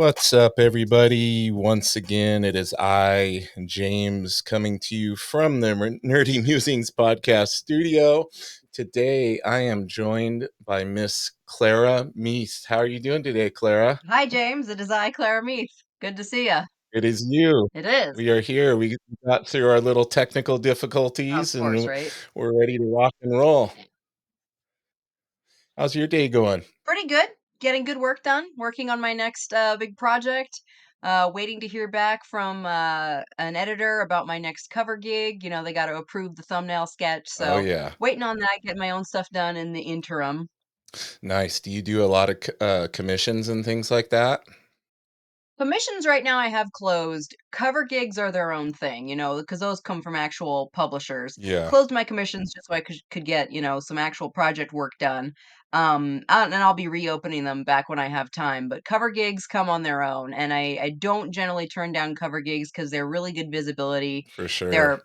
What's up, everybody? Once again, it is I, James, coming to you from the Nerdy Mewzings Podcast Studio. Today, I am joined by Miss Clara Meath. How are you doing today, Clara? Hi, James. It is I, Clara Meath. Good to see you. It is you. It is. We are here. We got through our little technical Of difficulties, course, and right? we're ready to rock and roll. How's your day going? Pretty good. Getting good work done. Working on my next big project. Waiting to hear back from an editor about my next cover gig. They got to approve the thumbnail sketch. Oh, So yeah. waiting on that, get my own stuff done in the interim. Nice. Do you do a lot of commissions and things like that? Commissions right now I have closed. Cover gigs are their own thing, because those come from actual publishers. Yeah, Closed my commissions just so I could get, some actual project work done. And I'll be reopening them back when I have time. But cover gigs come on their own, and I don't generally turn down cover gigs because they're really good visibility. for sure. They're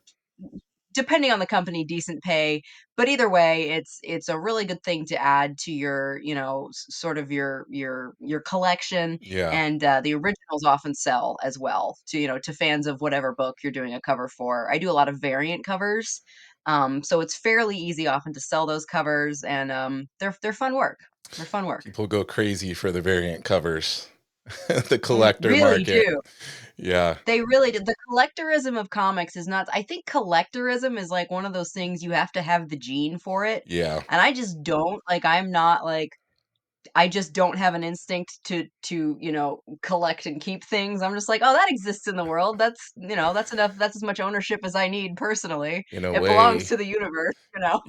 depending on the company, decent pay. But either way, it's a really good thing to add to your, sort of your collection. Yeah. And the originals often sell as well to to fans of whatever book you're doing a cover for. I do a lot of variant covers, so it's fairly easy often to sell those covers, and they're fun work. They're fun work. People go crazy for the variant covers. The collector Really market. do. Yeah. They really did. The collectorism of comics is not. I think collectorism is like one of those things you have to have the gene for it. Yeah. And I just don't. Like I'm not like I just don't have an instinct to, collect and keep things. I'm just like, "Oh, that exists in the world. That's enough. That's as much ownership as I need personally. In a It belongs way, to the universe."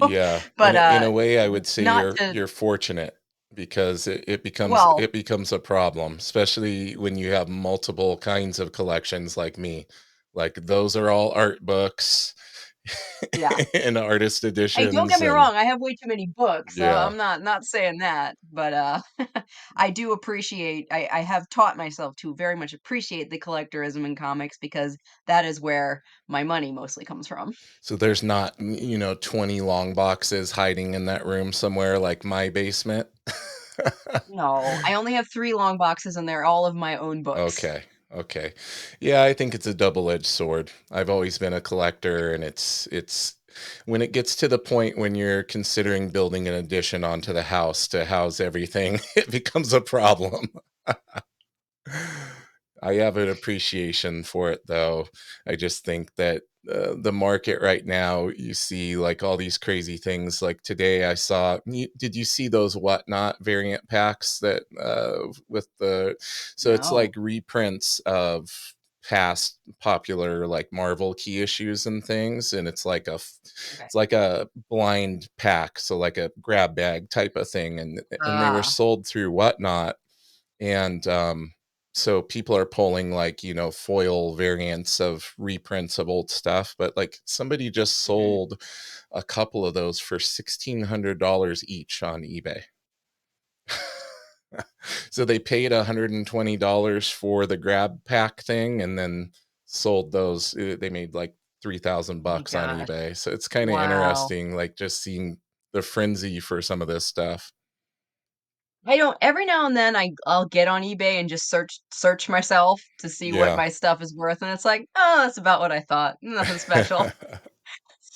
yeah. But In a way, I would say not you're to you're fortunate because it becomes well, it becomes a problem, especially when you have multiple kinds of collections like me. Like those are all art books yeah. and artist Hey, don't get editions me and wrong, I have way too many books, so yeah, I'm not saying that, but, I do appreciate I have taught myself to very much appreciate the collectorism in comics because that is where my money mostly comes from. so there's not 20 long boxes hiding in that room somewhere like my basement. No, I only have 3 long boxes, and they're all of my own books. Okay. Okay. Yeah, I think it's a double-edged sword. I've always been a collector, and it's when it gets to the point when you're considering building an addition onto the house to house everything, it becomes a problem. I have an appreciation for it, though. I just think that the market right now, you see like all these crazy things. Like today, I saw. Did you see those whatnot variant packs that with the? So it's like No. reprints of past popular like Marvel key issues and things, and it's like Okay. it's like a blind pack, so like a grab bag type of thing, and they were Ah, sold through whatnot and so people are pulling like foil variants of reprints of old stuff, but like somebody just mhm. sold a couple of those for $1,600 each on eBay. So they paid $120 for the grab pack thing and then sold those. They made like 3,000 My bucks on gosh. eBay, so it's kind of Wow. interesting like just seeing the frenzy for some of this stuff. I don't every now and then I'll get on eBay and just search myself to see what Yeah. my stuff is worth, and it's like, "Oh, that's about what I thought. Nothing special."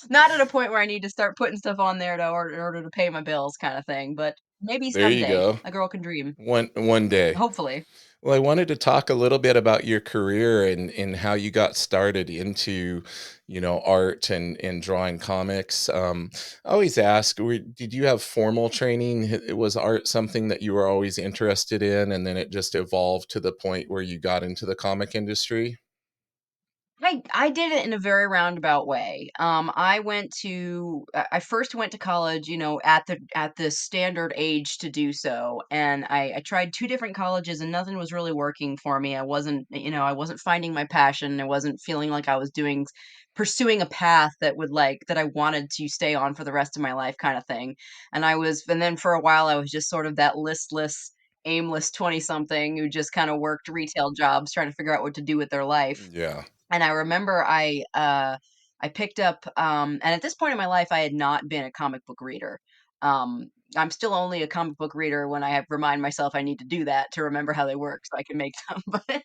Not at a point where I need to start putting stuff on there in order to pay my bills kinda thing, but maybe There you someday. go. A girl can dream. One day. Hopefully. Well, I wanted to talk a little bit about your career and how you got started into, art and drawing comics. I always ask, did you have formal training? Was art something that you were always interested in, and then it just evolved to the point where you got into the comic industry? I did it in a very roundabout way. I first went to college, at the standard age to do so, and I tried 2 different colleges, and nothing was really working for me. I wasn't finding my passion. I wasn't feeling like I was pursuing a path that I wanted to stay on for the rest of my life kinda thing. And then for a while, I was just sort of that listless, aimless 20-something who just kinda worked retail jobs trying to figure out what to do with their life. Yeah. And I remember I picked up and at this point in my life, I had not been a comic book reader. I'm still only a comic book reader when I have remind myself I need to do that to remember how they work so I can make them, but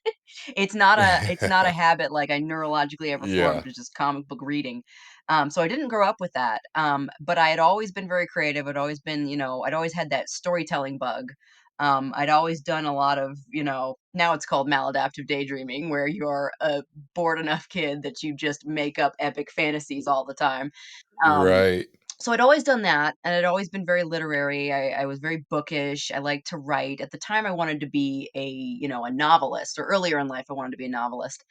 it's not a habit like I neurologically ever formed Yeah. to just comic book reading. So I didn't grow up with that, but I had always been very creative. I'd always been, I'd always had that storytelling bug. I'd always done a lot of, now it's called maladaptive daydreaming, where you're a bored enough kid that you just make up epic fantasies all the time. Um, Right. so I'd always done that, and I'd always been very literary. I was very bookish. I liked to write. At the time, I wanted to be a novelist, or earlier in life, I wanted to be a novelist.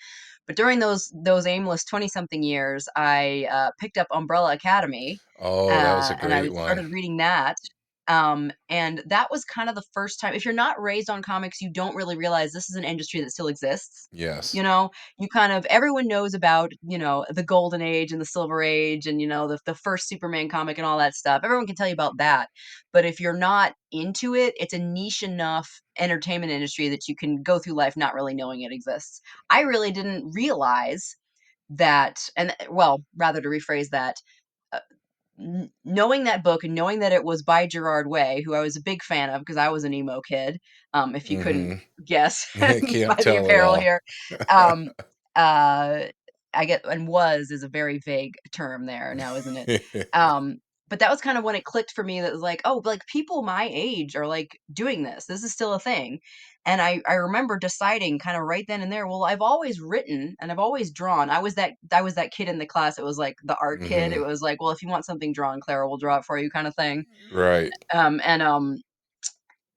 But during those aimless 20-something years, I picked up Umbrella Academy, Oh, that was a and I great one. started reading that. And that was kind of the first time. If you're not raised on comics, you don't really realize this is an industry that still exists. Yes. You know, you kind of everyone knows about, the golden age and the silver age and, the first Superman comic and all that stuff. Everyone can tell you about that. But if you're not into it, it's a niche enough entertainment industry that you can go through life not really knowing it exists. I really didn't realize that, and well, rather to rephrase that, uh, knowing that book and knowing that it was by Gerard Way, who I was a big fan of because I was an emo kid, if you couldn't Mhm. guess Can't by the tell at apparel all. here. Um, uh, I get and was is a very vague term there now, isn't it? Um, but that was kind of when it clicked for me that was like, oh, like people my age are like doing this. This is still a thing. And I remember deciding kind of right then and there, well, I've always written and I've always drawn. I was that kid in the class. It was like the art kid. It Mhm. was like, well, if you want something drawn, Clara will draw it for you kind of thing. Right. And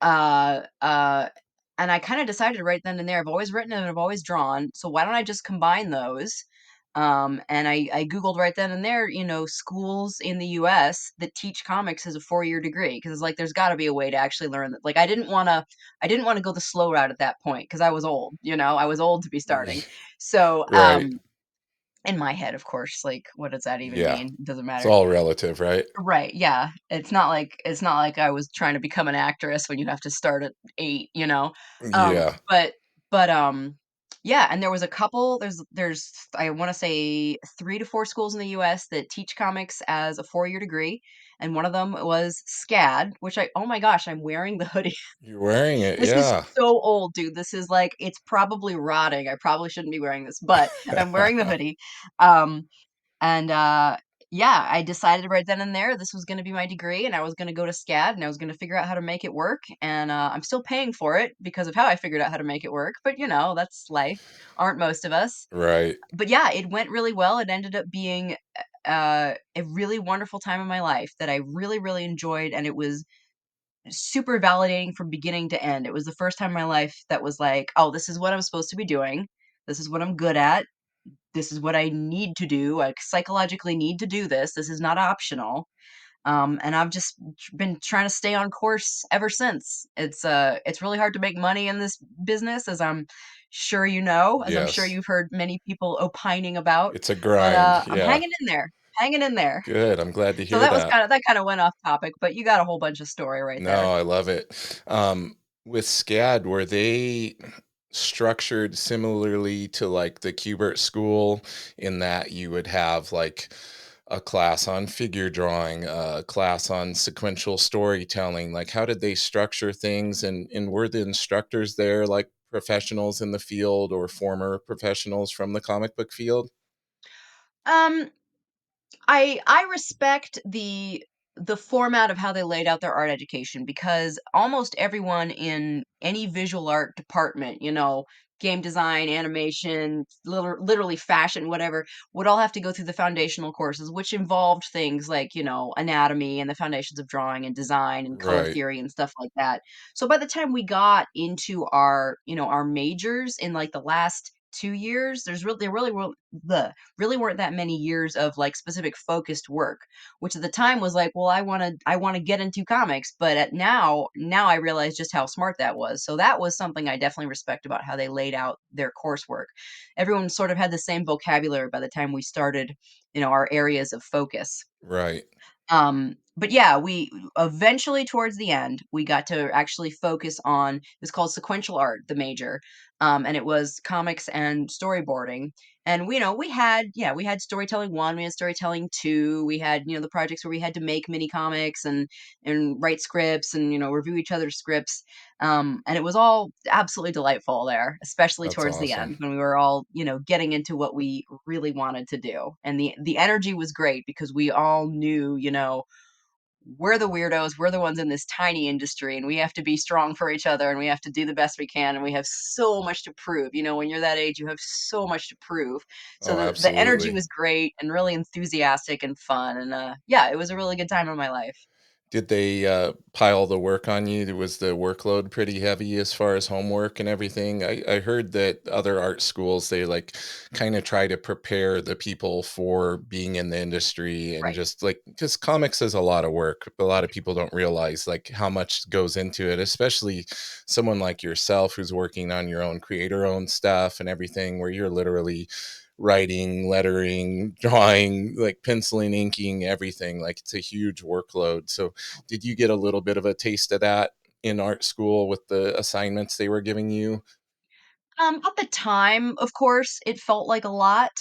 uh uh and I kind of decided right then and there, I've always written and I've always drawn, so why don't I just combine those? And I googled right then and there, schools in the US that teach comics as a 4-year degree, because it's like there's got to be a way to actually learn that. Like I didn't want to go the slow route at that point because I was old, I was old to be starting. So Right. in my head, of course, like what does that even Yeah. mean? It doesn't It's matter. all relative, right? Right, yeah. It's not like I was trying to become an actress when you have to start at 8, you know? Um, Yeah. but but yeah, and there was a couple there's I wanna say 3 to 4 schools in the US that teach comics as a 4-year degree, and one of them was SCAD, which oh my gosh, I'm wearing the hoodie. You're wearing it, This is yeah. so old, dude. This is like it's probably rotting. I probably shouldn't be wearing this, but I'm wearing the hoodie. Um and yeah, I decided right then and there this was going to be my degree, and I was going to go to SCAD and I was going to figure out how to make it work. And I'm still paying for it because of how I figured out how to make it work. But that's life. Aren't most of us? Right. But yeah, it went really well. It ended up being a really wonderful time in my life that I really, really enjoyed. And it was super validating from beginning to end. It was the first time in my life that was like, oh, this is what I'm supposed to be doing. This is what I'm good at. This is what I need to do. I psychologically need to do this. This is not optional. And I've just been trying to stay on course ever since. It's really hard to make money in this business, as I'm sure you know, as I'm sure Yes. you've heard many people opining about. It's a But grind, I'm yeah. hanging in there, hanging in there. Good, I'm glad to So hear that. that kind of went off topic, but you got a whole bunch of story right there. No, I love it. With SCAD, were they structured similarly to like the Kubert school in that you would have like a class on figure drawing, a class on sequential storytelling? Like, how did they structure things? And were the instructors there like professionals in the field or former professionals from the comic book field? Um, I respect the format of how they laid out their art education, because almost everyone in any visual art department, game design, animation, literally fashion, whatever, would all have to go through the foundational courses, which involved things like, anatomy and the foundations of drawing and design and color Right, theory and stuff like that. So by the time we got into our majors in like the last 2 years, there really weren't that many years of like specific focused work, which at the time was like, well, I want to get into comics, but at now I realize just how smart that was. So that was something I definitely respect about how they laid out their coursework. Everyone sort of had the same vocabulary by the time we started, our areas of focus. right. But yeah, we eventually towards the end, we got to actually focus on it was called sequential art, the major. And it was comics and storyboarding. And we had we had storytelling 1, we had storytelling 2, we had, the projects where we had to make mini comics and write scripts and, review each other's scripts. And it was all absolutely delightful there, especially That's towards the awesome. end when we were all, getting into what we really wanted to do. And the energy was great because we all knew, we're the weirdos. We're the ones in this tiny industry, and we have to be strong for each other, and we have to do the best we can. And we have so much to prove. When you're that age, you have so much to prove. So Oh, the energy absolutely. was great and really enthusiastic and fun. And yeah, it was a really good time in my life. Did they, pile the work on you? Was the workload pretty heavy as far as homework and everything? I heard that other art schools, they, like, kinda try to prepare the people for being in the industry and Right. just, like, because comics is a lot of work. A lot of people don't realize, like, how much goes into it, especially someone like yourself who's working on your own creator-owned stuff and everything, where you're literally writing, lettering, drawing, like, penciling, inking, everything. Like, it's a huge workload. So did you get a little bit of a taste of that in art school with the assignments they were giving you? At the time, of course, it felt like a lot.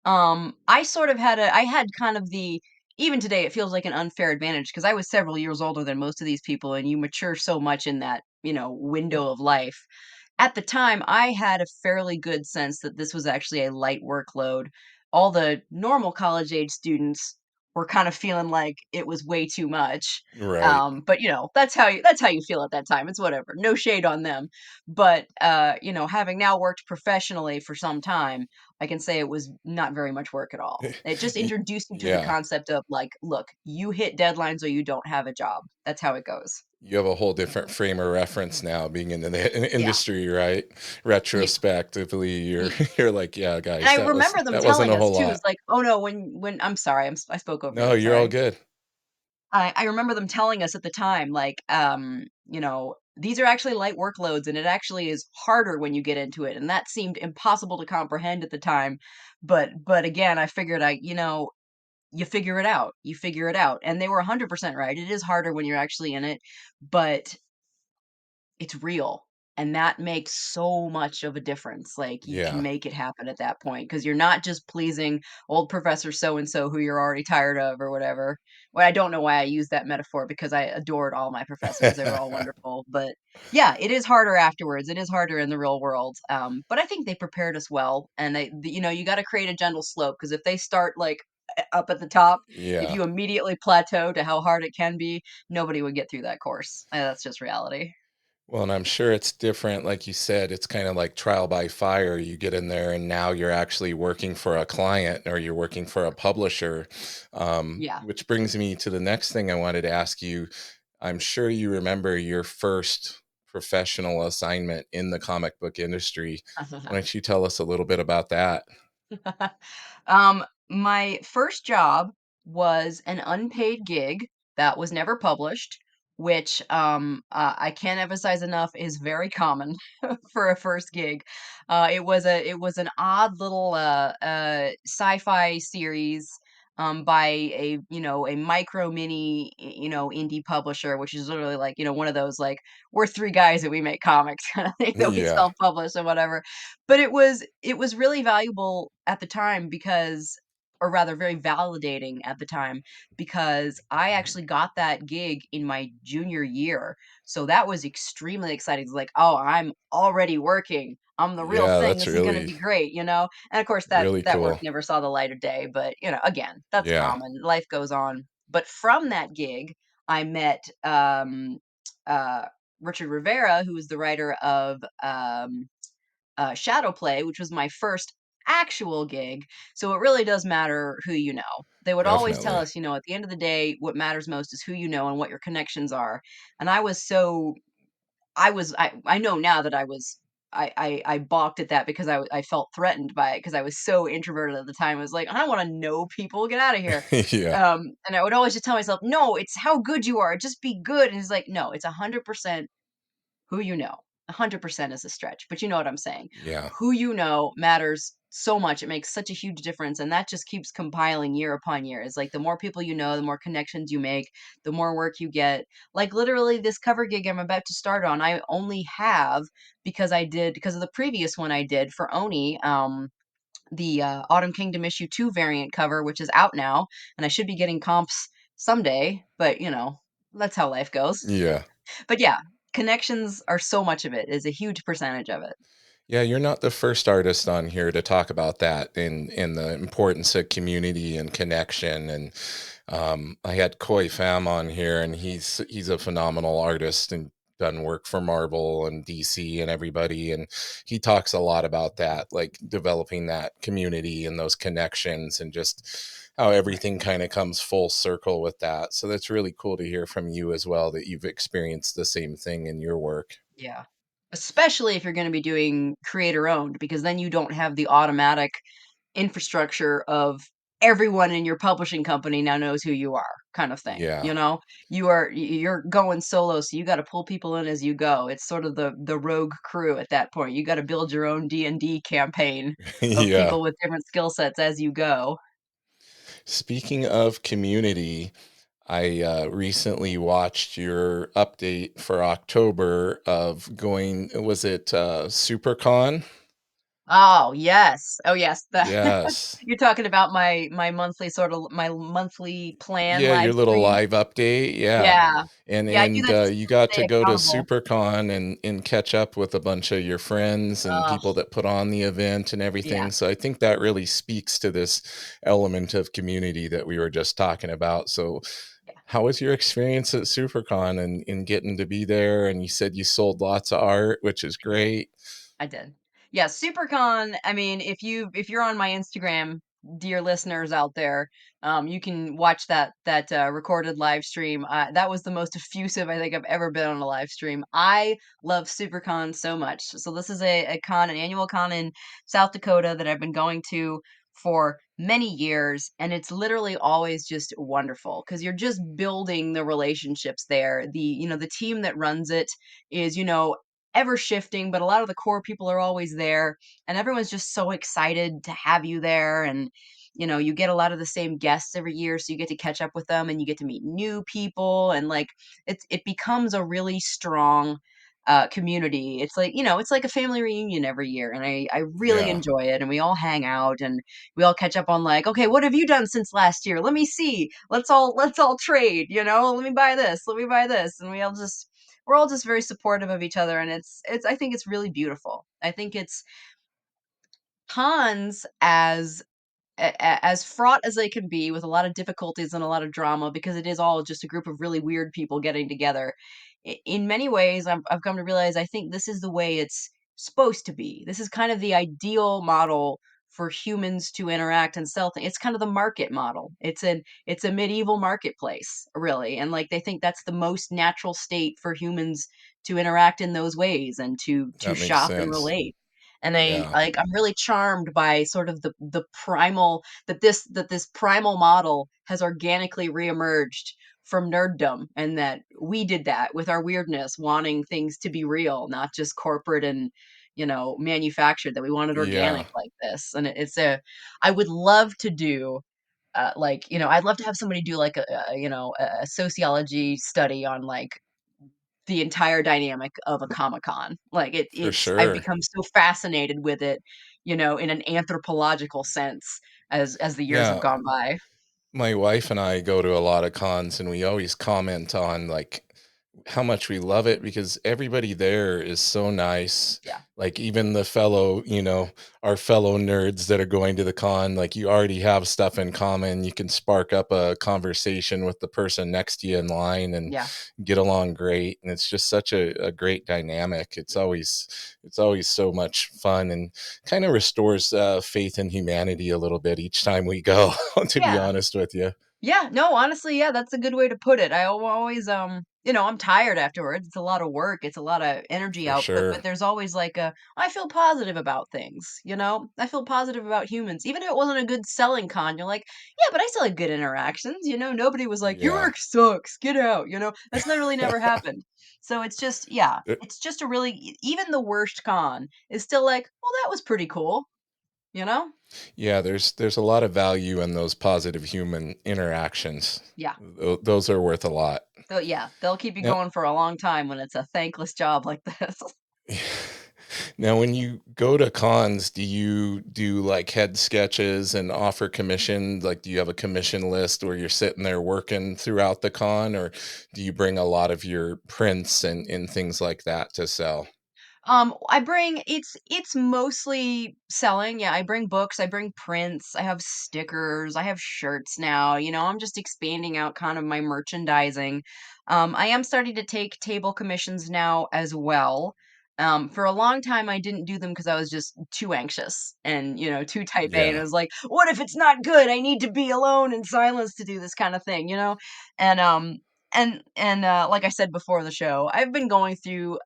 I had kind of the even today it feels like an unfair advantage because I was several years older than most of these people and you mature so much in that, window of life. At the time, I had a fairly good sense that this was actually a light workload. All the normal college age students were kind of feeling like it was way too much. Right. But that's how you feel at that time. It's whatever. No shade on them. But having now worked professionally for some time, I can say it was not very much work at all. It just Y introduced me to the yeah. concept of like, look, you hit deadlines or you don't have a job. That's how it goes. You have a whole different frame of reference now being in the Yeah. industry, right? Yeah. Retrospectively, you're you're like, "Yeah, And guys, I remember them that wasn't telling a us whole too, lot." it's like, "Oh, no," when I'm sorry, I spoke over No, you, you're all sorry. good. I remember them telling us at the time, like, "These are actually light workloads, and it actually is harder when you get into it," and that seemed impossible to comprehend at the time, but again, I figured you figure it out, you figure it out, and they were 100% right, it is harder when you're actually in it, but it's real, and that makes so much of a difference, like, you can Yeah. make it happen at that point because 'cause you're not just pleasing old Professor so and so who you're already tired of or whatever. Well, I don't know why I use that metaphor because I adored all my professors, they were all wonderful, but yeah, it is harder afterwards, it is harder in the real world, but I think they prepared us well, and you gotta create a gentle slope because if they start, like, up at the top, if Yeah. you immediately plateau to how hard it can be, nobody would get through that course, that's just reality. Well, and I'm sure it's different, like you said, it's kinda like trial by fire. You get in there and now you're actually working for a client or you're working for a publisher, Yeah. which brings me to the next thing I wanted to ask you. I'm sure you remember your first professional assignment in the comic book industry. Why don't you tell us a little bit about that? My first job was an unpaid gig that was never published, which I can't emphasize enough is very common for a first gig. It was an odd little sci-fi series by a micro mini indie publisher, which is literally like one of those like we're three guys and we make comics kind of thing that we Yeah. self-publish and whatever. But it was really valuable at the time because or rather very validating at the time because I actually got that gig in my junior year. So that was extremely exciting. It's like, "Oh, I'm already working. I'm the real Yeah, thing. that's This is going to really, be great?" And of course that really that work cool. never saw the light of day, but again, that's Yeah, common. Life goes on. But from that gig, I met uh Richard Rivera, who is the writer of Shadow Play, which was my first actual gig. So it really does matter who you know. They would always tell definitely. us, at the end of the day, what matters most is who you know and what your connections are. And I know now that I balked at that because I felt threatened by it because I was so introverted at the time. I was like, I don't want to know people. Get out of here. Yeah, And I would always just tell myself, no, it's how good you are. Just be good. And it's like, no, it's 100% who you know. 100% is a stretch, but you know what I'm saying. yeah. Who you know matters so much. It makes such a huge difference, and that just keeps compiling year upon year. It's like the more people you know, the more connections you make, the more work you get. Like literally this cover gig I'm about to start on, I only have because of the previous one I did for Oni, the Autumn Kingdom issue 2 variant cover, which is out now, and I should be getting comps someday, but that's how life goes. Yeah. But yeah, connections are so much of it, is a huge percentage of it. Yeah, you're not the first artist on here to talk about that in the importance of community and connection. And I had Koi Pham on here, and he's a phenomenal artist and done work for Marvel and DC and everybody. And he talks a lot about that, like developing that community and those connections, and just how Right. everything kind of comes full circle with that. So that's really cool to hear from you as well, that you've experienced the same thing in your work. Yeah. Especially if you're gonna be doing creator owned, because then you don't have the automatic infrastructure of everyone in your publishing company now knows who you are kind of thing, Yeah. you're going solo, so you gotta pull people in as you go. It's sort of the rogue crew at that point. You gotta build your own D&D campaign of Yeah. people with different skill sets as you go. Speaking of community, I recently watched your update for October of going, was it SuperCon? Oh, yes. Oh, yes. The Yes. you're talking about my monthly plan Yeah, your live little stream? live update. Yeah. Yeah. And Yeah, I do that just you to got stay to go to accountable. SuperCon and catch up with a bunch of your friends and Ugh, people that put on the event and yeah, everything. So I think that really speaks to this element of community that we were just talking about. So yeah. how was your experience at SuperCon and in getting to be there? And you said you sold lots of art, which is great. I did. Yeah, SuperCon, I mean, if you're on my Instagram, dear listeners out there, you can watch that recorded live stream. That was the most effusive I think I've ever been on a live stream. I love SuperCon so much. So this is an annual con in South Dakota that I've been going to for many years, and it's literally always just wonderful because you're just building the relationships there. The team that runs it is, ever shifting, but a lot of the core people are always there, and everyone's just so excited to have you there. And you get a lot of the same guests every year, so you get to catch up with them and you get to meet new people, and like it becomes a really strong community. It's like a family reunion every year, and I really Yeah. enjoy it. And we all hang out and we all catch up on, like, okay, what have you done since last year? Let me see. Let's all trade. Let me buy this. Let me buy this, and we're all just very supportive of each other, and it's I think it's really beautiful. I think it's cons as fraught as they can be, with a lot of difficulties and a lot of drama, because it is all just a group of really weird people getting together. In many ways, I've come to realize I think this is the way it's supposed to be. This is kind of the ideal model for humans to interact and sell things. It's kind of the market model. It's a medieval marketplace, really, and like they think that's the most natural state for humans to interact in those ways and to That makes shop and sense. relate. And Yeah. I'm really charmed by sort of the primal that this primal model has organically reemerged from nerddom, and that we did that with our weirdness, wanting things to be real, not just corporate and manufactured, that we wanted Yeah. organic like this. And I would love to do I'd love to have somebody do like a sociology study on like the entire dynamic of a Comic-Con. Like For I've sure. become so fascinated with it, in an anthropological sense as the years have Yeah. gone by. My wife and I go to a lot of cons, and we always comment on like how much we love it because everybody there is so nice. Yeah. Like even the fellow, our fellow nerds that are going to the con, like you already have stuff in common. You can spark up a conversation with the person next to you in line and Yeah. get along great. And it's just such a great dynamic. It's always so much fun and kind of restores faith in humanity a little bit each time we go, to be Yeah. honest with you. Yeah, no, honestly, yeah, that's a good way to put it. Always, I'm tired afterwards. It's a lot of work. It's a lot of energy For output, but sure. there's always like I feel positive about things, I feel positive about humans. Even if it wasn't a good selling con, you're like, yeah, but I still had good interactions. Nobody was like, your Yeah. work sucks, get out. That's literally never happened. So it's just, yeah, There- it's just even the worst con is still like, well, that was pretty cool. you know? Yeah, there's a lot of value in those positive human interactions. Yeah. Those are worth a lot. So yeah, they'll keep you Now going for a long time when it's a thankless job like this. now when you go to cons, do you do, like, head sketches and offer commission? Like, do you have a commission list where you're sitting there working throughout the con, or do you bring a lot of your prints and things like that to sell? I bring it's mostly selling. Yeah, I bring books, I bring prints, I have stickers, I have shirts now. I'm just expanding out kind of my merchandising. I am starting to take table commissions now as well. For a long time, I didn't do them because I was just too anxious and too type A. And I Yeah. was like, "What if it's not good? I need to be alone in silence to do this kind of thing." And like I said before the show, I've been going through,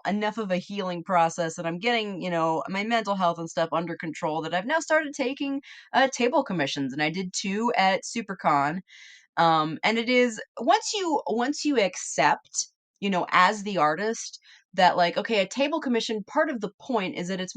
enough of a healing process that I'm getting, my mental health and stuff under control that I've now started taking table commissions, and I did two at SuperCon. And it is once you accept, as the artist, that like, okay, a table commission, part of the point is that it's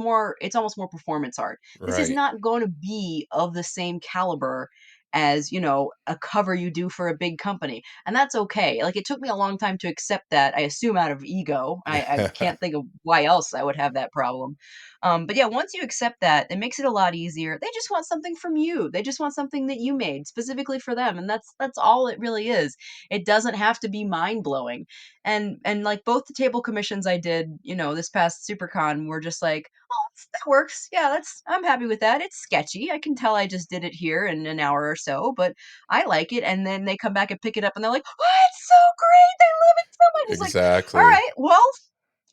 almost more performance art. This is Right. not going to be of the same caliber as, a cover you do for a big company. And that's okay. Like, it took me a long time to accept that, I assume out of ego. I can't think of why else I would have that problem. But yeah, once you accept that, it makes it a lot easier. They just want something from you. They just want something that you made specifically for them, and that's all it really is. It doesn't have to be mind blowing. And like both the table commissions I did, this past SuperCon were just like, oh, that works. Yeah, I'm happy with that. It's sketchy. I can tell I just did it here in an hour or so, but I like it. And then they come back and pick it up, and they're like, oh, it's so great. They love it so much. It's like, all Exactly. right, well,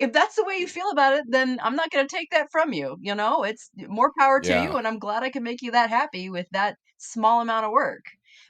if that's the way you feel about it, then I'm not gonna take that from you, It's more power to you, Yeah. and I'm glad I can make you that happy with that small amount of work.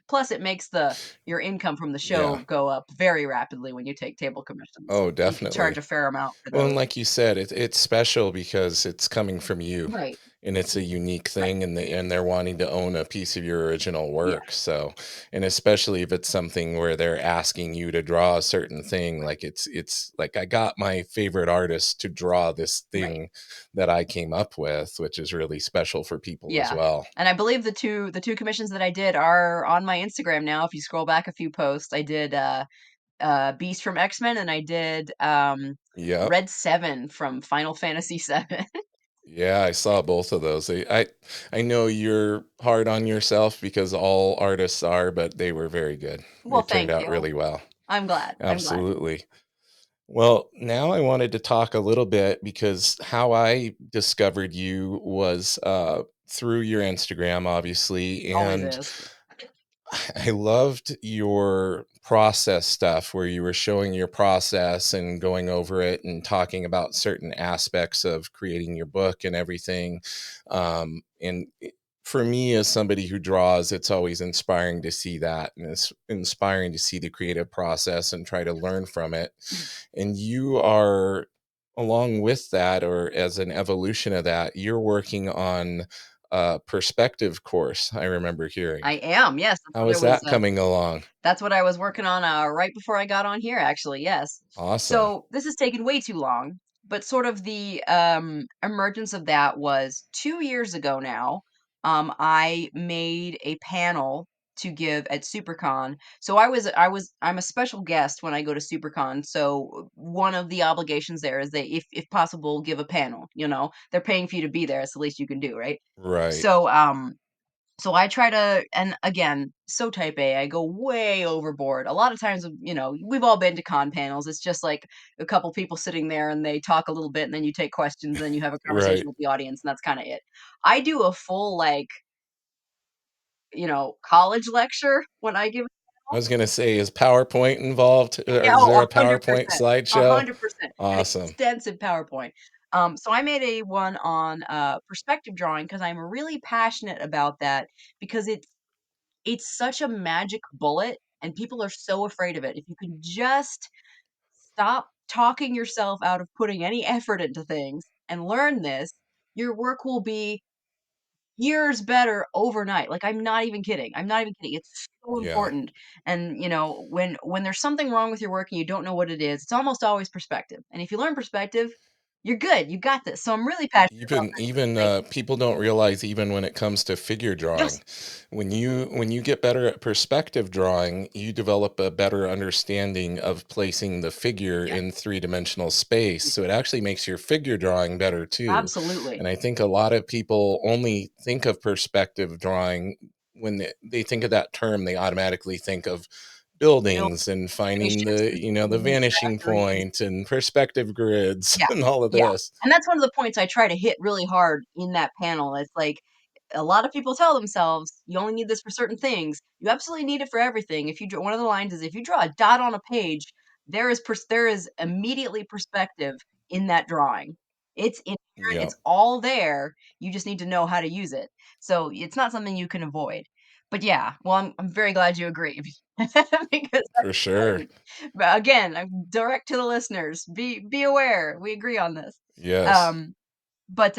Plus, it makes the your income from the show Yeah. go up very rapidly when you take table commissions. Oh, You can charge definitely. a fair amount for Well, and those. like you said, it's special because it's coming from you, Right, and it's a unique right. thing, and they're wanting to own a piece of your original Yeah, work. So, and especially if it's something where they're asking you to draw a certain thing, like it's like I got my favorite artist to draw this right. thing that I came up with, which is really special for people as Yeah. well. And I believe the two commissions that I did are on my Instagram now. If you scroll back a few posts, I did Beast from X-Men, and I did Yep. Red 7 from Final Fantasy 7. Yeah, I saw both of those. I know you're hard on yourself because all artists are, but they were very good. They Well, turned thank out you. really well. I'm glad, I'm glad. Absolutely. Well, now I wanted to talk a little bit because how I discovered you was through your Instagram, obviously, Always and is. I loved your process stuff where you were showing your process and going over it and talking about certain aspects of creating your book and everything. For me, as somebody who draws, it's always inspiring to see that, and it's inspiring to see the creative process and try to learn from it. And you are, along with that, or as an evolution of that, you're working on a perspective course, I remember hearing. I am, yes, How is that coming along? that's what I was working on, right before I got on here, actually, yes. Awesome. So, this has taken way too long, but sort of the, emergence of that was 2 years ago now. I made a panel to give at SuperCon. So I'm a special guest when I go to SuperCon, so one of the obligations there is that if possible, give a panel, They're paying for you to be there, it's the least you can do, right? Right. So, I try to, and again, so type A, I go way overboard. A lot of times, we've all been to con panels. It's just like a couple people sitting there and they talk a little bit and then you take questions and then you have a conversation Right. with the audience and that's kind of it. I do a full, like, college lecture when I give a I panel. was gonna say, is PowerPoint involved? Or Yeah, is oh, there a PowerPoint 100%, slideshow? 100%, an Awesome. extensive PowerPoint. So I made a one on perspective drawing because I'm really passionate about that because it's such a magic bullet, and people are so afraid of it. If you can just stop talking yourself out of putting any effort into things and learn this, your work will be years better overnight. Like, I'm not even kidding. I'm not even kidding. It's so Yeah. important. And, when there's something wrong with your work and you don't know what it is, it's almost always perspective. And if you learn perspective, You're good. You got this. So I'm really passionate about this. It's Even great. people don't realize, even when it comes to figure Yes. drawing, when you get better at perspective drawing, you develop a better understanding of placing the figure Yes. in three-dimensional space. So it actually makes your figure drawing better too. Absolutely. And I think a lot of people only think of perspective drawing when they think of that term, they automatically think of Build buildings and finding spaceship the, the systems, vanishing factories. point and perspective grids Yeah, and all of yeah, this. and that's one of the points I try to hit really hard in that panel. It's like, a lot of people tell themselves, "You only need this for certain things." You absolutely need it for everything. If you draw one of the lines is, "If you draw a dot on a page, there is immediately perspective in that drawing. It's inherent, Yeah, it's all there, you just need to know how to use it." So, it's not something you can avoid. But yeah, well, I'm very glad you agree because that's for sure. important. But again, I'm direct to the listeners. Be aware. We agree on this. Yes. Um, but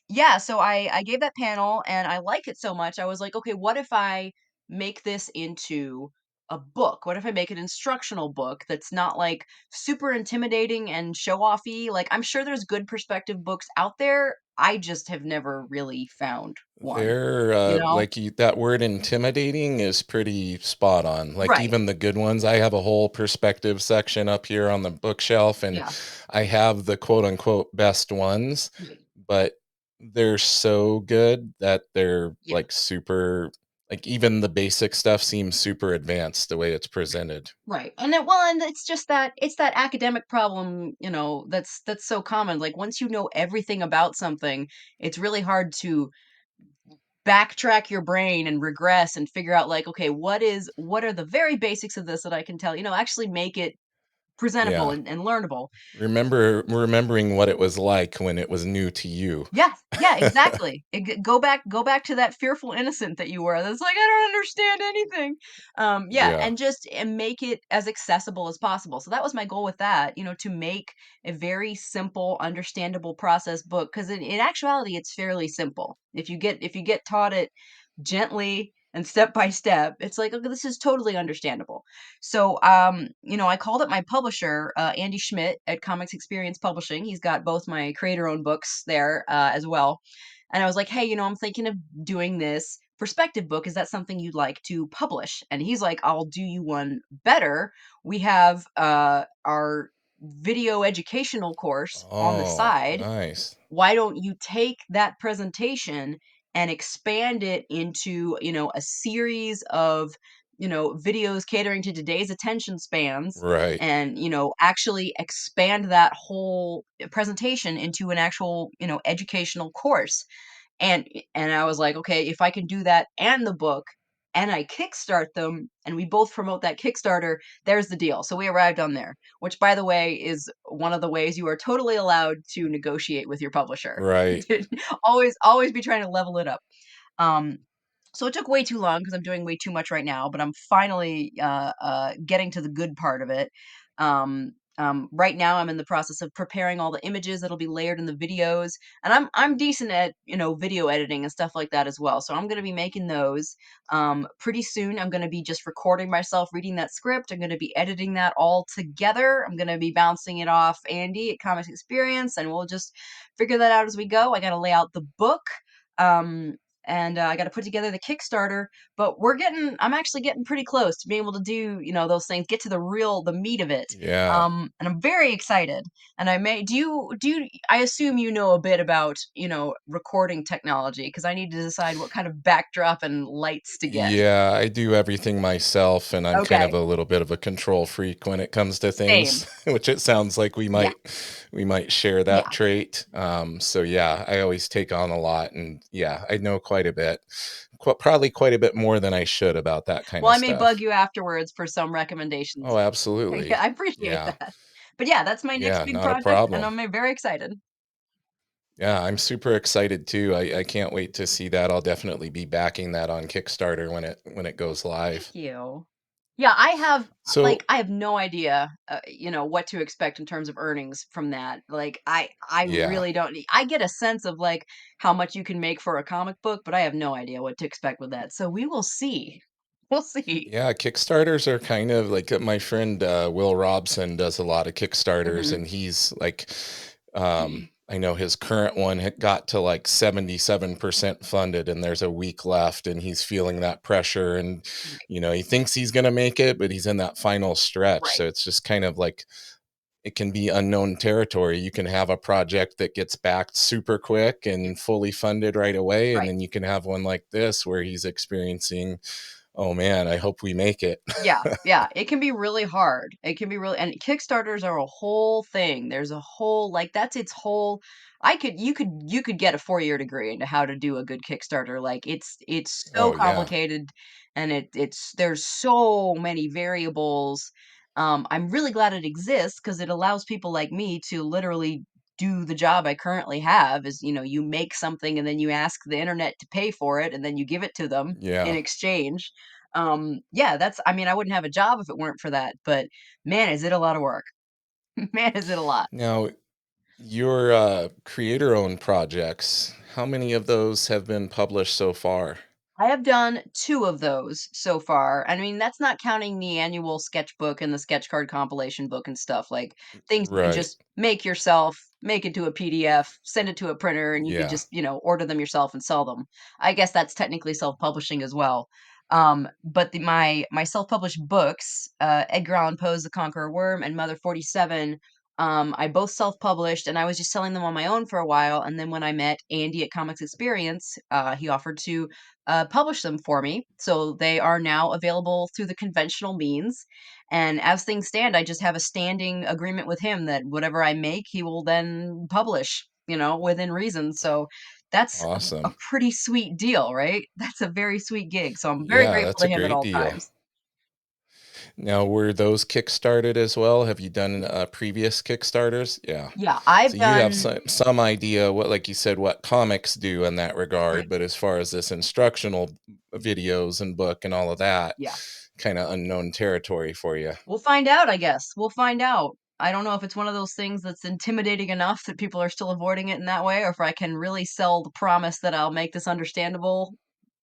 yeah, so I gave that panel and I like it so much. I was like, okay, what if I make this into a book? What if I make an instructional book that's not like super intimidating and show offy? Like I'm sure there's good perspective books out there. I just have never really found one, They're, you know? like you that word intimidating is pretty spot on. Like Right. even the good ones, I have a whole perspective section up here on the bookshelf, and Yeah. I have the quote unquote best ones, Right. but they're so good that they're Yeah. like super, like even the basic stuff seems super advanced the way it's presented. Right. And then well, and it's just that it's that academic problem, that's so common. Like once you know everything about something, it's really hard to backtrack your brain and regress and figure out like, okay, what are the very basics of this that I can tell, actually make it presentable Yeah. and learnable. Remembering what it was like when it was new to you. Yes, yeah, exactly. Go back to that fearful innocent that you were. That's like, "I don't understand anything." Yeah, Yeah. and make it as accessible as possible. So that was my goal with that, to make a very simple, understandable process book. Because in actuality, it's fairly simple. If you get taught it gently and step by step, it's like, "Okay, this is totally understandable." So, I called up my publisher, Andy Schmidt at Comics Experience Publishing. He's got both my creator-owned books there, as well. And I was like, "Hey, I'm thinking of doing this perspective book. Is that something you'd like to publish?" And he's like, "I'll do you one better. We have our video educational course on the Oh, side. nice. Why don't you take that presentation and expand it into, a series of, videos catering to today's attention spans Right. and, actually expand that whole presentation into an actual, educational course." And I was like, "Okay, if I can do that and the book and I kickstart them and we both promote that Kickstarter, there's the deal." So we arrived on there, which by the way is one of the ways you are totally allowed to negotiate with your publisher. Right. Always be trying to level it up. Um, so it took way too long because I'm doing way too much right now, but I'm finally getting to the good part of it. Right now, I'm in the process of preparing all the images that'll be layered in the videos, and I'm decent at video editing and stuff like that as well. So I'm going to be making those pretty soon. I'm going to be just recording myself reading that script. I'm going to be editing that all together. I'm going to be bouncing it off Andy at Comics Experience, and we'll just figure that out as we go. I got to lay out the book. Um, and I got to put together the Kickstarter. But I'm actually getting pretty close to being able to do, those things, get to the meat of it. Yeah. And I'm very excited. And I assume you know a bit about, recording technology because I need to decide what kind of backdrop and lights to get. Yeah, I do everything myself, and I'm kind of Okay. a little bit of a control freak when it comes to Same. things, which it sounds like Yeah. we might share that Yeah. trait. So yeah, I always take on a lot, and yeah, I know quite a bit, probably quite a bit more than I should about that kind Well, of I may bug stuff. you afterwards for some recommendations. Oh, Yeah, absolutely. I appreciate Yeah, that. But yeah, that's my next yeah, big not a project, and problem. I'm very excited. Yeah, I'm super excited too. I can't wait to see that. I'll definitely be backing that on Kickstarter when it goes Thank live. you. Yeah, So I have no idea, what to expect in terms of earnings from that. Like, I yeah. really don't. I get a sense of like how much you can make for a comic book, but I have no idea what to expect with that. So we will see. We'll see. Yeah, Kickstarters are kind of like my friend Will Robson does a lot of Kickstarters, Hmm. and he's like I know his current one had got to like 77% funded and there's a week left and he's feeling that pressure and Right. he thinks he's going to make it, but he's in that final stretch. Right. So it's just kind of like it can be unknown territory. You can have a project that gets backed super quick Yeah. and fully funded right away, and Right. then you can have one like this where he's experiencing, oh man, I hope we make it. Yeah, yeah, it can be really hard. It can be really, and Kickstarters are a whole thing. There's a whole, like, that's its whole. You could get a 4-year degree into how to do a good Kickstarter. Like, it's so Oh yeah. complicated, and it's there's so many variables. I'm really glad it exists because it allows people like me to literally do the job I currently have. Is, you make something and then you ask the internet to pay for it and then you give it to them in Yeah. exchange. Yeah, that's, I mean, I wouldn't have a job if it weren't for that, but man, is it a lot of work. Man, is it a lot. Now, your creator owned projects, how many of those have been published so far? I have done 2 of those so far. I mean, that's not counting the annual sketchbook and the sketch card compilation book and stuff, like, things you could Right. just make yourself, make it to a PDF, send it to a printer, and you could Yeah. just, order them yourself and sell them. I guess that's technically self-publishing as well. But my self-published books, Edgar Allan Poe's The Conqueror Worm and Mother 47, I both self-published, and I was just selling them on my own for a while, and then when I met Andy at Comics Experience, he offered to publish them for me. So they are now available through the conventional means. And as things stand, I just have a standing agreement with him that whatever I make, he will then publish, within reason. So that's a Awesome. pretty sweet deal, right? That's a very sweet gig. So I'm very Yeah, grateful that's to a him at great all deal. times. Now, were those kickstarted as well? Have you done previous Kickstarters? Yeah. Yeah, So I've you have done. some idea what, like you said, what comics do in that Right. regard, but as far as this instructional videos and book and all of that, Yeah. kind of unknown territory for you. We'll find out, I guess. We'll find out. I don't know if it's one of those things that's intimidating enough that people are still avoiding it in that way, or if I can really sell the promise that I'll make this understandable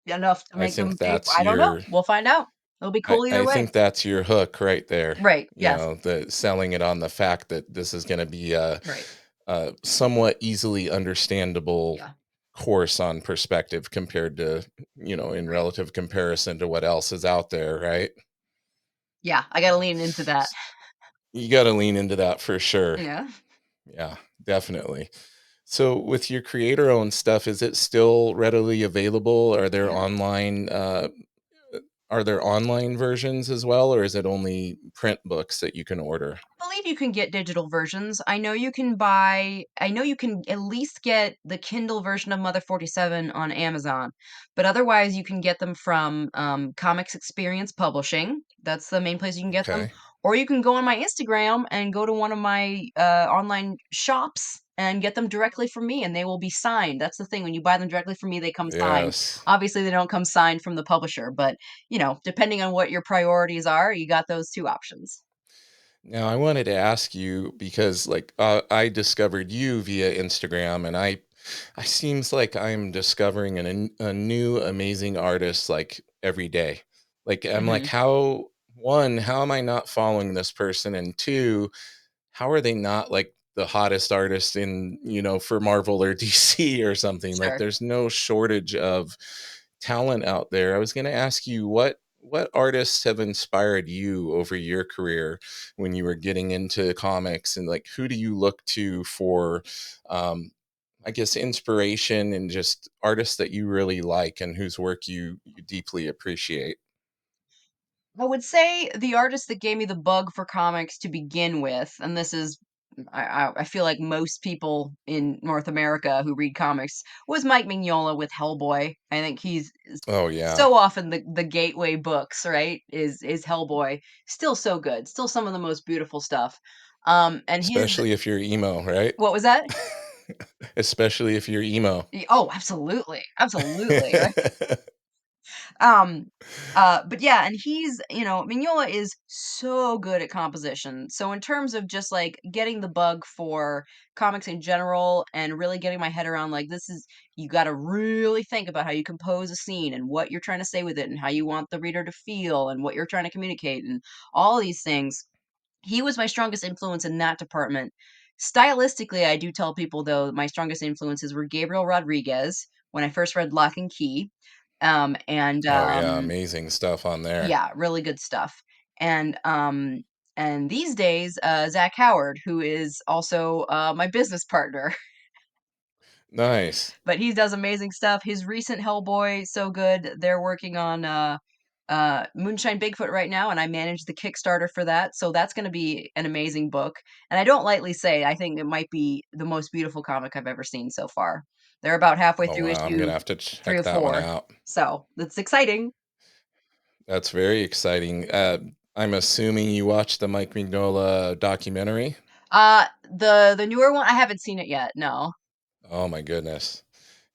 enough to I make them think pay for. that's I don't know. your We'll find out. It'll be cool either I way. think that's your hook right there. Right. Yes. The selling it on the fact that this is going to be Right. a somewhat easily understandable Yeah. course on perspective compared to, in Right. relative comparison to what else is out there, right? Yeah. I got to lean into that. You got to lean into that for sure. Yeah. Yeah, definitely. So with your creator owned stuff, is it still readily available? Yeah. Are there online versions as well, or is it only print books that you can order? Believe you can get digital versions. I know you can at least get the Kindle version of Mother 47 on Amazon, but otherwise you can get them from Comics Experience Publishing. That's the main place you can get them. Okay. Or you can go on my Instagram and go to one of my online shops and get them directly from me and they will be signed. That's the thing. When you buy them directly from me, they come signed. Yes. Obviously, they don't come signed from the publisher, but depending on what your priorities are, you got those two options. Now I wanted to ask you because I discovered you via Instagram and I seems like I'm discovering a new amazing artist like every day. Like I'm like Mhm. how one, how am I not following this person? And two, how are they not like the hottest artist in, for Marvel or DC or something? Like Sure. there's no shortage of talent out there. I was going to ask you what artists have inspired you over your career when you were getting into comics, and like who do you look to for um I guess inspiration and just artists that you really like and whose work you deeply appreciate. I would say the artist that gave me the bug for comics to begin with, and this is I feel like most people in North America who read comics, was Mike Mignola with Hellboy. I think he's Oh yeah, so often the gateway books, right? Is Hellboy. Still so good. Still some of the most beautiful stuff. And his especially if you're emo, right? What was that? Especially if you're emo. Oh, absolutely. Absolutely. Um, but yeah, and Mignola is so good at composition. So in terms of just like getting the bug for comics in general and really getting my head around like this is you got to really think about how you compose a scene and what you're trying to say with it and how you want the reader to feel and what you're trying to communicate and all these things. He was my strongest influence in that department. Stylistically, I do tell people though my strongest influences were Gabriel Rodriguez when I first read Lock and Key, and Oh yeah, amazing stuff on there. yeah, really good stuff. And and these days, Zach Howard, who is also my business partner, Nice. but he does amazing stuff. His recent Hellboy, so good. They're working on Moonshine Bigfoot right now, and I manage the Kickstarter for that. So that's going to be an amazing book. And I don't lightly say, I think it might be the most beautiful comic I've ever seen so far. They're about halfway Oh through wow, I'm gonna issue have to three check or that one four. out. So that's exciting. That's very exciting. I'm assuming you watched the Mike Mignola documentary. The newer one, I haven't seen it yet. No. Oh my goodness,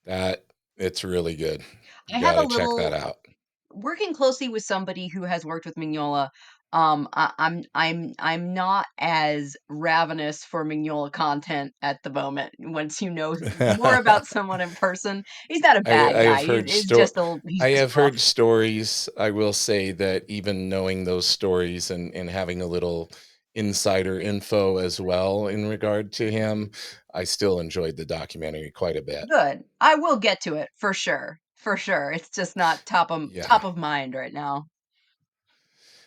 that it's really good. I You have got a to check that little out. working closely with somebody who has worked with Mignola. I'm not as ravenous for Mignola content at the moment. Once you know more about someone in person, he's not a I bad I guy. have heard He's I just have rough. heard stories. I will say that even knowing those stories and having a little insider info as well in regard to him, I still enjoyed the documentary quite a bit. Good. I will get to it for sure. For sure. It's just not Yeah. top of mind right now.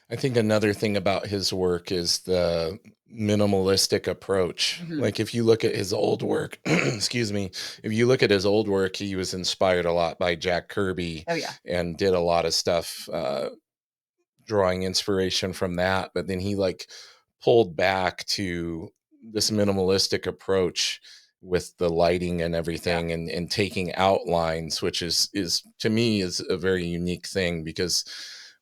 I think another thing about his work is the minimalistic approach. Hmm. Like if you look at his old work, excuse me, if you look at his old work, he was inspired a lot by Jack Kirby Oh yeah. and did a lot of stuff drawing inspiration from that, but then he like pulled back to this minimalistic approach with the lighting and Yeah. everything and taking outlines, which is to me is a very unique thing because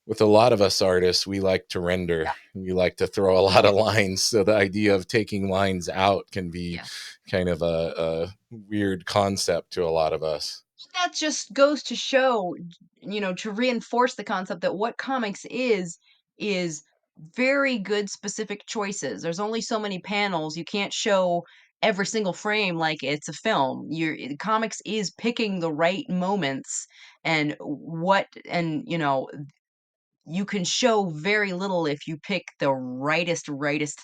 with a lot of us artists, we like to render, Yeah. we like to throw a lot of lines. So the idea of taking lines out can be Yeah. kind of a weird concept to a lot of us. That just goes to show, to reinforce the concept that what comics is very good specific choices. There's only so many panels. You can't show every single frame like it's a film. Comics is picking the right moments and you can show very little if you pick the rightest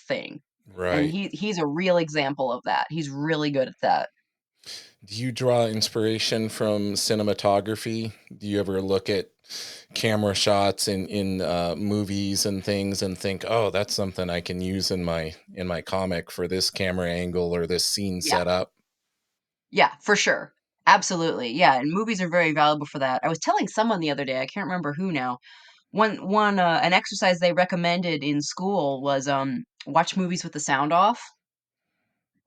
thing. And Right. he's a real example of that. He's really good at that. Do you draw inspiration from cinematography? Do you ever look at camera shots in movies and things and think, "Oh, that's something I can use in my comic for this camera angle or this scene Yeah. setup?" Yeah, for sure. Absolutely. Yeah, and movies are very valuable for that. I was telling someone the other day, I can't remember who now. An exercise they recommended in school was watch movies with the sound off.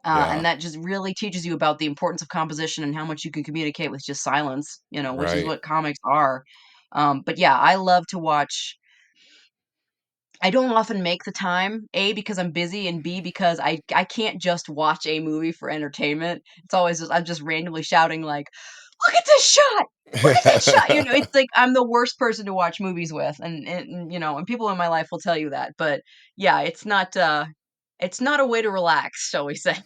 Yeah, And that just really teaches you about the importance of composition and how much you can communicate with just silence, which is right. what comics are. But yeah, I love to watch. I don't often make the time, A, because I'm busy, and B, because I can't just watch a movie for entertainment. It's always just I'm just randomly shouting like, "Look at this shot! Look at that shot!" It's like I'm the worst person to watch movies with, and people in my life will tell you that. But yeah, it's not a way to relax, shall we say.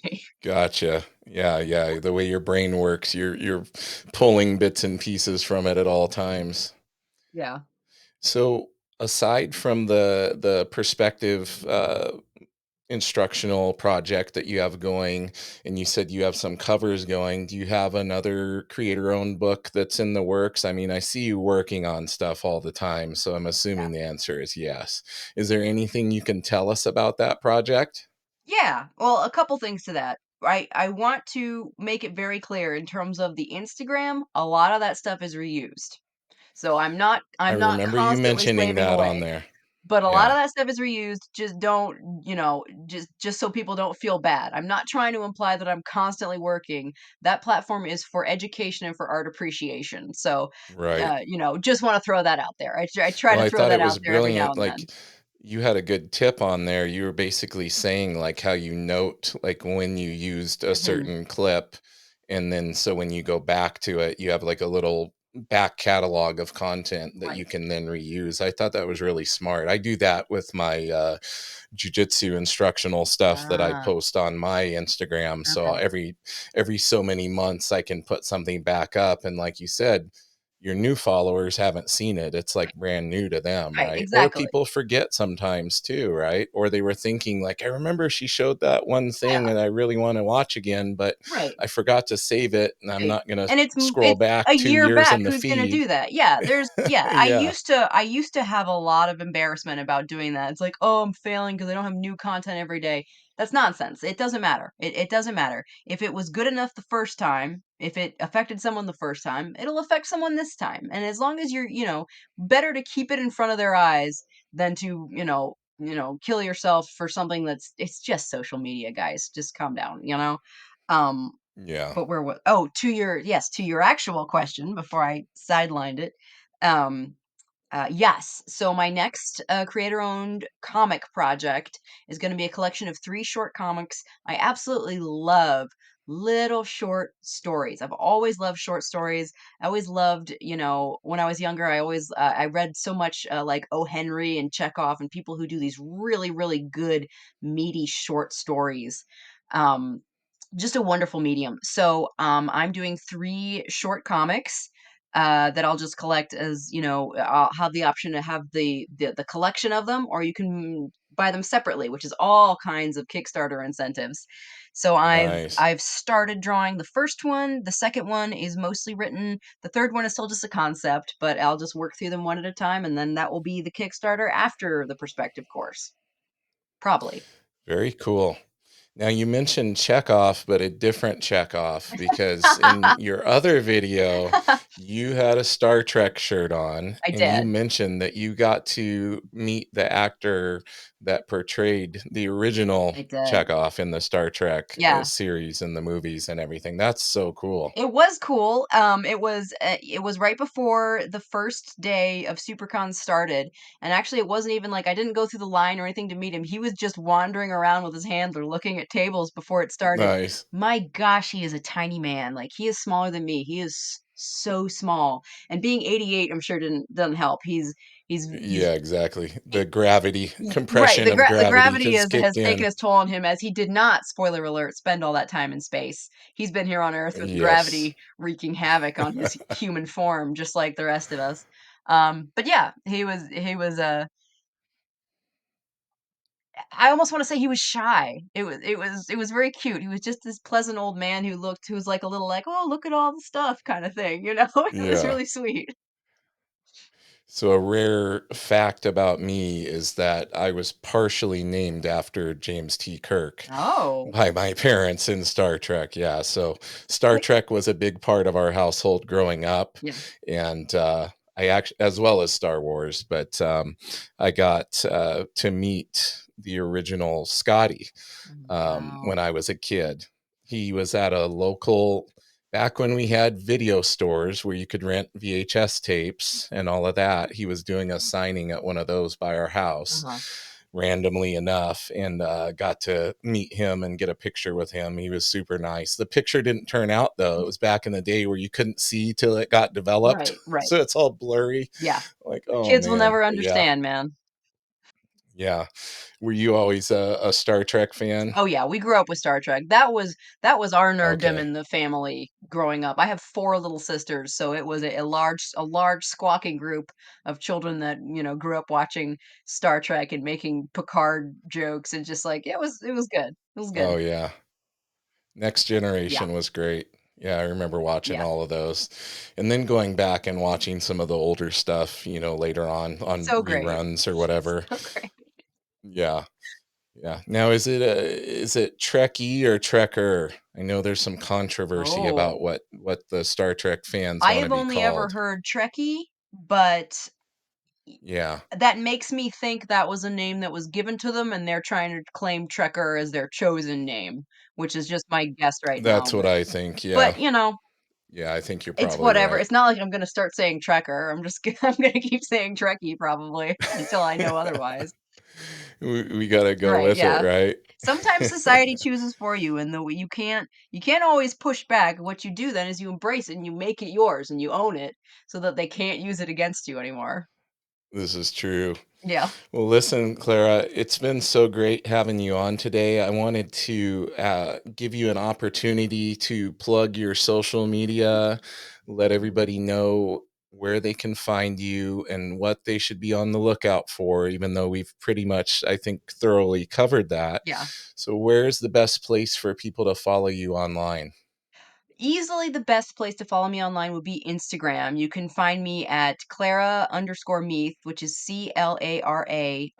Gotcha. Yeah, yeah, the way your brain works, you're pulling bits and pieces from it at all times. Yeah. So, aside from the perspective instructional project that you have going, and you said you have some covers going, do you have another creator owned book that's in the works? I mean, I see you working on stuff all the time, so I'm Yeah. assuming the answer is yes. Is there anything you can tell us about that project? Yeah. Well, a couple things to that. I want to make it very clear in terms of the Instagram, a lot of that stuff is reused. So I I'm not remember you constantly mentioning slaving that on away. there. But a lot Yeah, of that stuff is reused. Just don't, just so people don't feel bad. I'm not trying to imply that I'm constantly working. That platform is for education and for art appreciation. So, right. just want to throw that out there. I try Well, to I throw thought that it out was there every now brilliant. and then. Like you had a good tip on there. You were basically saying like how you note like when you used a Hmm. certain clip and then so when you go back to it, you have like a little back catalog of content that you Right. can then reuse. I thought that was really smart. I do that with my jujitsu instructional stuff that I Ah, post on my Instagram. So okay. every so many months I can put something back up and like you said, your new followers haven't seen it. It's like brand new to them, Right, right? Or exactly. people forget sometimes too, right? Or they were thinking like, I remember she showed that one Yeah, thing and I really want to watch again, but right. I forgot to save it and I'm Right, not going to and scroll it's back a 2 year years back, in the who's gonna feed. do that? Yeah, Yeah. I used to have a lot of embarrassment about doing that. It's like, "Oh, I'm failing because I don't have new content every day." That's nonsense. It doesn't matter. It doesn't matter. If it was good enough the first time, if it affected someone the first time, it'll affect someone this time, and as long as you're, better to keep it in front of their eyes than to, kill yourself for something it's just social media, guys. Just calm down, you know? Um Yeah. but to your actual question before I sidelined it. Um, yes. So my next creator-owned comic project is going to be a collection of 3 short comics. I absolutely love little short stories. I've always loved short stories. I always loved, when I was younger, I read so much like O. Henry and Chekhov and people who do these really, really good, meaty short stories. Um, just a wonderful medium. So, I'm doing 3 short comics, that I'll just collect as, I'll have the option to have the collection of them, or you can buy them separately, which is all kinds of Kickstarter incentives. So Nice. I've started drawing the first one, the second one is mostly written, the third one is still just a concept, but I'll just work through them one at a time, and then that will be the Kickstarter after the perspective course, probably. Very cool. Now you mentioned Chekhov, but a different Chekhov, because in your other video, you had a Star Trek shirt on, I and you did. mentioned that you got to meet the actor that portrayed the original I did. Chekhov in the Star Trek Yeah. series and the movies and everything. That's so cool. It was cool. It was right before the first day of SuperCon started, and actually, it wasn't even like I didn't go through the line or anything to meet him. He was just wandering around with his handler, looking at tables before it started. Nice. My gosh, he is a tiny man. Like he is smaller than me. He is so small, and being 88, I'm sure didn't doesn't help. He's Yeah, exactly. The gravity, right. compression of The gravity gravity just has kicked taken in. its toll on him as he did not, spoiler alert, spend all that time in space. He's been here on Earth with Yes. gravity wreaking havoc on his human form, just like the rest of us. But yeah, I almost want to say he was shy. It was very cute. He was just this pleasant old man who was like a little like, oh, look at all the stuff kind of thing, you know? It was Yeah. really sweet. So a rare fact about me is that I was partially named after James T. Kirk Oh. by my parents in Star Trek. Yeah, so Star Wait, Trek was a big part of our household growing up, yeah. and I actually, as well as Star Wars, but I got to meet the original Scotty Wow. when I was a kid. He was at a local, back when we had video stores where you could rent VHS tapes and all of that. He was doing a signing at one of those by our house Uh-huh. randomly enough, and got to meet him and get a picture with him. He was super nice. The picture didn't turn out though. It was back in the day where you couldn't see till it got developed. Right, right. So it's all blurry. Yeah. Like, oh Kids will man. never But yeah, understand, man. yeah. Were you always a Star Trek fan? Oh yeah, we grew up with Star Trek. That was our nerddom Okay. in the family growing up. I have 4 little sisters, so it was a large squawking group of children that, grew up watching Star Trek and making Picard jokes and just like it was good. It was good. Oh yeah. Next Yeah. Generation was great. Yeah, I remember watching Yeah. all of those. And then going back and watching some of the older stuff, later on So great. reruns or whatever. So great. Yeah. Yeah. Now is it Trekkie or Trekker? I know there's some controversy about Oh. what the Star Trek fans I want to have be only ever called. heard Trekkie, but Yeah. that makes me think that was a name that was given to them, and they're trying to claim Trekker as their chosen name, which is just my guess right now, That's what I think. Yeah. but, Yeah, I think you're it's probably whatever. right. It's not like I'm gonna start saying Trekker. I'm just I'm gonna keep saying Trekkie probably until I know otherwise. We got to go Right, with it, yeah. right? Sometimes society chooses for you, and the way you can't always push back. What you do then is you embrace it, and you make it yours, and you own it so that they can't use it against you anymore. This is true. Yeah. Well, listen, Clara, it's been so great having you on today. I wanted to give you an opportunity to plug your social media, let everybody know where they can find you and what they should be on the lookout for, even though we've pretty much, I think, thoroughly covered that. Yeah. So, where's the best place for people to follow you online? Easily the best place to follow me online would be Instagram. You can find me at Clara_Meath, which is Clara_MEATH.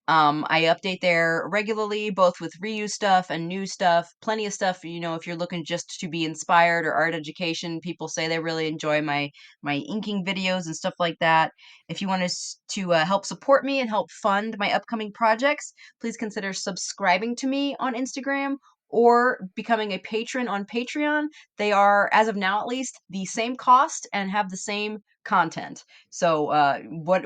I update there regularly, both with reuse stuff and new stuff. Plenty of stuff, if you're looking just to be inspired or art education. People say they really enjoy my inking videos and stuff like that. If you want to help support me and help fund my upcoming projects, please consider subscribing to me on Instagram or becoming a patron on Patreon. They are, as of now at least, the same cost and have the same content. So,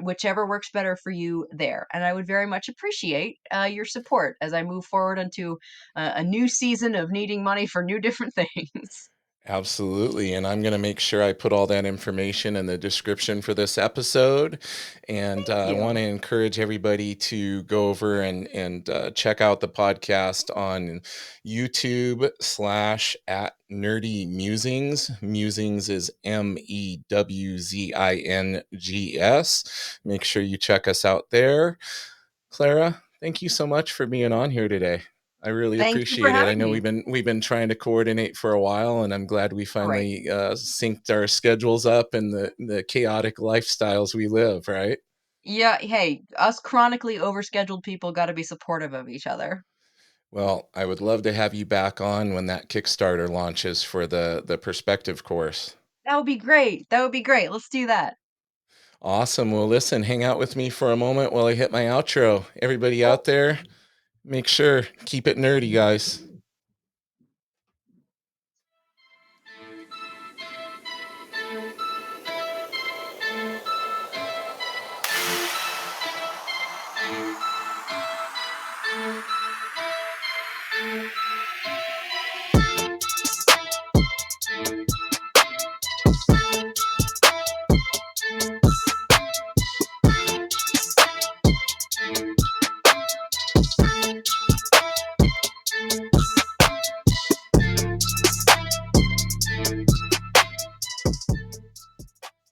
whichever works better for you there. And I would very much appreciate your support as I move forward into a new season of needing money for new different things. Absolutely. And I'm going to make sure I put all that information in the description for this episode. And Thank I want you. to encourage everybody to go over and check out the podcast on YouTube/ at Nerdy Mewzings. Mewzings is Mewzings. Make sure you check us out there. Clara, thank you so much for being on here today. I really Thank you for appreciate it. I having know me. we've been trying to coordinate for a while, and I'm glad we Right. finally synced our schedules up and the chaotic lifestyles we live. Right. Yeah, hey, us chronically overscheduled people got to be supportive of each other. Well, I would love to have you back on when that Kickstarter launches for the perspective course. That would be great. That would be great. Let's do that. Awesome. Well, listen, hang out with me for a moment while I hit my outro. Everybody Oh, out there, make sure keep it nerdy, guys.